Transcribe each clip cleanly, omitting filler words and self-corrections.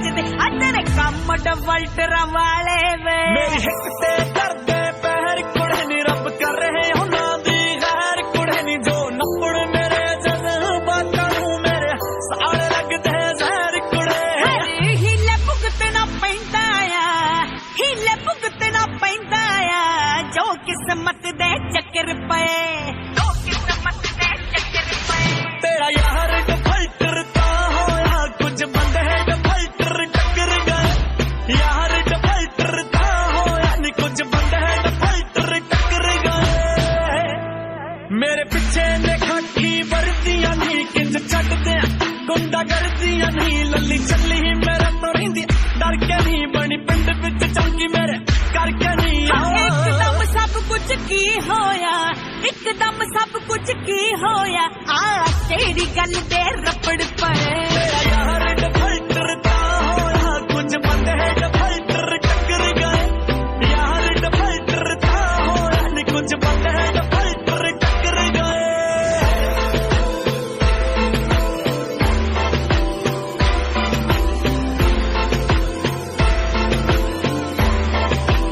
जचदे तेरे कम डवल्टर वाले वे मेरी हिक ते करदे पैर कुड़े नी रब कर रहे उन्हां दी गैर कुड़े नी जो नपड़ मेरे जज्बातां नूं मेरे साल लगदे जहर कुड़े हीले भुगतना पैंदा हीले भुगतना पैंदा जो किस्मत दे चक्कर पे जो किस्मत दे चक्कर पे तेरा यार डफल्टर ता होया कुछ बंदे डफल्टर टक्कर गए यार डफल्टर ता होया नी कुछ बंदे डफल्टर टक्कर गए मेरे पिछे ने खाकी वर्दियां नी किंज छड्डदे गुंडा गर्दियां नी लल्ली चली मेरे मरिंदी डर के नी बनी पिंड विच चंगी मेरे करके नी एकदम सब कुछ की होया एकदम सब कुछ की होया आ तेरी गल दे रपड़ पड़े तेरा यार डफल्टर ता होया कुछ बंदे डफल्टर टक्कर गए यार डफल्टर ता होया नी कुछ बंदे डफल्टर टक्कर गए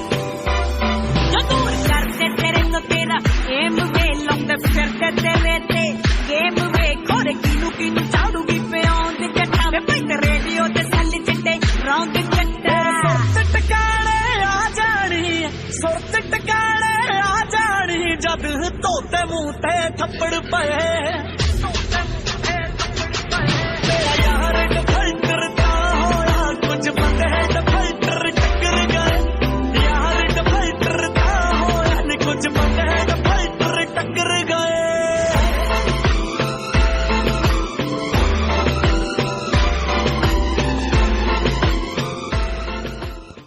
जो दूर करते तेरे तो तेरा एम वे लौंदे फिरते तेरे ते गेम वे खोरे किनू चाड़ूगी पे औंद जट्टा वे पैंद रेडियो ते सल्ली चिट्टे रौंद जट्टा सुरत टकाने आ जानी सुरत टकाने आ जानी जद तोते मुंह ते थप्पड़ पए